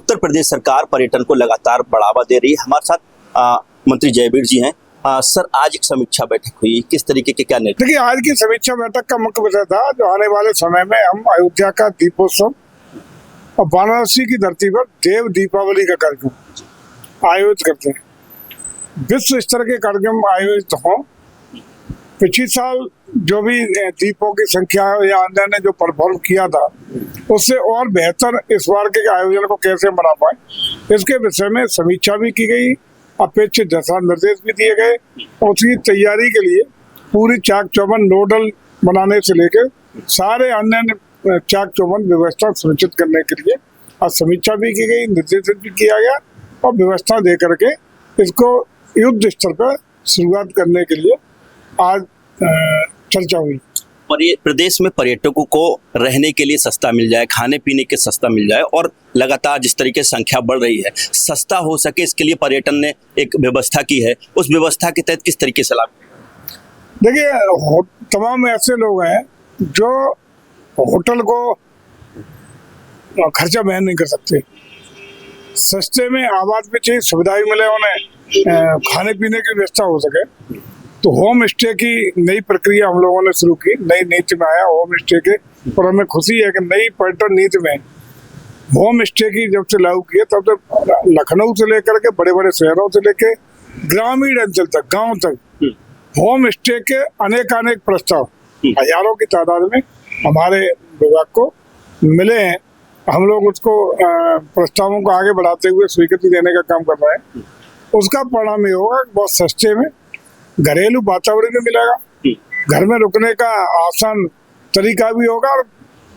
उत्तर प्रदेश सरकार पर्यटन को लगातार बढ़ावा दे रही है। हमारे साथ मंत्री जयवीर जी हैं। सर, आज एक समीक्षा बैठक हुई, किस तरीके के क्या निर्णय? देखिए, आज की समीक्षा बैठक का मुख्य विषय था जो आने वाले समय में हम अयोध्या का दीपोत्सव और वाराणसी की धरती पर देव दीपावली का कार्यक्रम आयोजित करते हैं। विश्व स्तर के कार्यक्रम आयोजित हों। पिछले साल जो भी दीपों की संख्या या अन्य ने जो परफॉर्म किया था उससे और बेहतर इस बार के आयोजन को कैसे बना पाए, इसके विषय में समीक्षा भी की गई, अपेक्षित दिशा निर्देश भी दिए गए और उसकी तैयारी के लिए पूरी चाक चौबंद नोडल बनाने से लेकर सारे अन्य चाक चौबंद व्यवस्था सुनिश्चित करने के लिए आज समीक्षा भी की गई, निर्देशित भी किया गया और व्यवस्था दे करके इसको युद्ध स्तर पर शुरुआत करने के लिए आज चर्चा हुई। प्रदेश में पर्यटकों को रहने के लिए सस्ता मिल जाए, खाने पीने के सस्ता मिल जाए और लगातार जिस तरीके से संख्या बढ़ रही है, सस्ता हो सके इसके लिए पर्यटन ने एक व्यवस्था की है। उस व्यवस्था के तहत किस तरीके से लाभ? देखिए, तमाम ऐसे लोग हैं जो होटल को खर्चा वहन नहीं कर सकते। सस्ते में आवाज भी चाहिए, सुविधाएं मिले, उन्हें खाने पीने की व्यवस्था हो सके। तो होम स्टे की नई प्रक्रिया हम लोगों ने शुरू की, नई नीति में आया होम स्टे के, और हमें खुशी है कि नई पर्यटन नीति में होम स्टे की जब से लागू किया तब से लखनऊ से लेकर के बड़े बड़े शहरों से लेकर ग्रामीण अंचल तक, गांव तक होम स्टे के अनेक प्रस्ताव हजारों की तादाद में हमारे विभाग को मिले हैं। हम लोग उसको प्रस्तावों को आगे बढ़ाते हुए स्वीकृति देने का काम कर रहे हैं। उसका परिणाम ये होगा कि बहुत सस्ते में घरेलू वातावरण में मिलेगा, घर में रुकने का आसान तरीका भी होगा और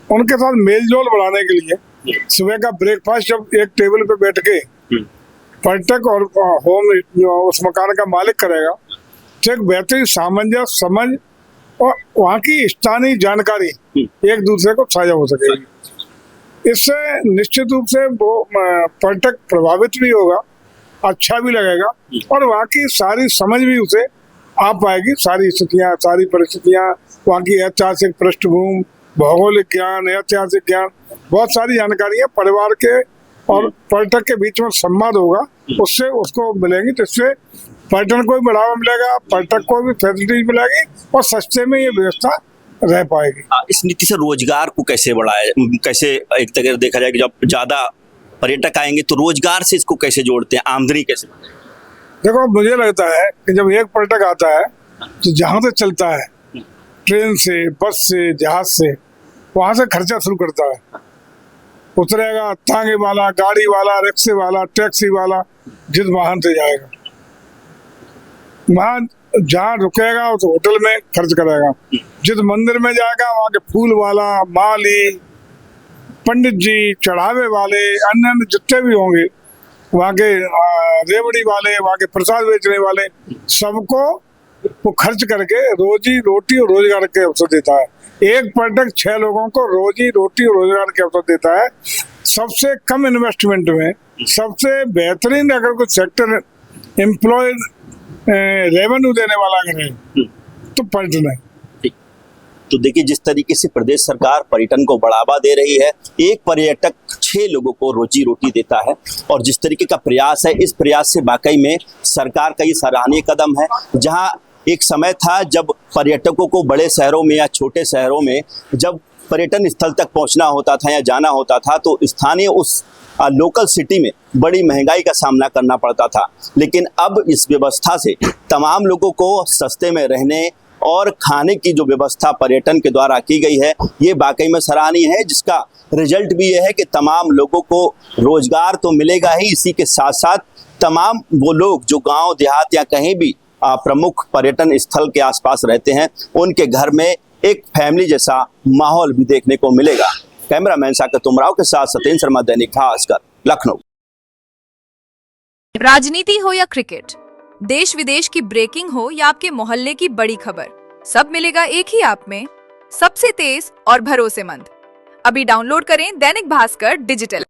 उनके साथ मेलजोल बढ़ाने के लिए सुबह का ब्रेकफास्ट जब एक टेबल पे बैठ के पर्यटक और होम उस मकान का मालिक करेगा तो एक बेहतरीन सामंजस्य, समझ और वहाँ की स्थानीय जानकारी एक दूसरे को साझा हो सकेगी। इससे निश्चित रूप से वो पर्यटक प्रभावित भी होगा, अच्छा भी लगेगा और वहाँ की सारी समझ भी उसे आ पाएगी। सारी स्थितियाँ, सारी परिस्थितियाँ, वहाँ की ऐतिहासिक पृष्ठभूमि, भौगोलिक ज्ञान, ऐतिहासिक ज्ञान, बहुत सारी जानकारियाँ परिवार के और पर्यटक के बीच में संवाद होगा, उससे उसको मिलेंगी। तो इससे पर्यटन को भी बढ़ावा मिलेगा, पर्यटक को भी फैसिलिटी मिलेगी और सस्ते में ये व्यवस्था रह पाएगी। इस नीति से रोजगार को कैसे बढ़ाए, कैसे एक तरह देखा जाए कि जब ज्यादा पर्यटक आएंगे तो रोजगार से इसको कैसे जोड़ते हैं, आमदनी कैसे? देखो, मुझे लगता है कि जब एक पर्यटक आता है तो जहाँ से चलता है, ट्रेन से, बस से, जहाज से, वहां से खर्चा शुरू करता है। उतरेगा, तांगे वाला, गाड़ी वाला, रिक्शे वाला, टैक्सी वाला, जिस वाहन से जाएगा, वहां जहाँ रुकेगा उस होटल में खर्च करेगा, जिस मंदिर में जाएगा वहाँ के फूल वाला, माली, पंडित जी, चढ़ावे वाले, अन्य जितने भी होंगे, वहाँ के रेवड़ी वाले, वहाँ के प्रसाद बेचने वाले, सबको वो खर्च करके रोजी रोटी और रोजगार के अवसर देता है। एक पर्यटक 6 लोगों को रोजी रोटी और रोजगार के अवसर देता है। सबसे कम इन्वेस्टमेंट में सबसे बेहतरीन अगर कुछ सेक्टर एम्प्लॉय रेवेन्यू देने वाला अगर है तो पर्यटन है। तो देखिए, जिस तरीके से प्रदेश सरकार पर्यटन को बढ़ावा दे रही है, एक पर्यटक 6 लोगों को रोजी रोटी देता है और जिस तरीके का प्रयास है, इस प्रयास से वाकई में सरकार का ये सराहनीय कदम है। जहां एक समय था जब पर्यटकों को बड़े शहरों में या छोटे शहरों में जब पर्यटन स्थल तक पहुंचना होता था या जाना होता था तो स्थानीय उस लोकल सिटी में बड़ी महंगाई का सामना करना पड़ता था, लेकिन अब इस व्यवस्था से तमाम लोगों को सस्ते में रहने और खाने की जो व्यवस्था पर्यटन के द्वारा की गई है, ये वाकई में सराहनीय है, जिसका रिजल्ट भी ये है कि तमाम लोगों को रोजगार तो मिलेगा ही, इसी के साथ साथ तमाम वो लोग जो गांव देहात या कहीं भी प्रमुख पर्यटन स्थल के आसपास रहते हैं, उनके घर में एक फैमिली जैसा माहौल भी देखने को मिलेगा। कैमरामैन साकर तुमराव के साथ सत्येंद्र शर्मा, दैनिक भास्कर, लखनऊ। राजनीति हो या क्रिकेट, देश विदेश की ब्रेकिंग हो या आपके मोहल्ले की बड़ी खबर, सब मिलेगा एक ही ऐप में, सबसे तेज और भरोसेमंद। अभी डाउनलोड करें दैनिक भास्कर डिजिटल।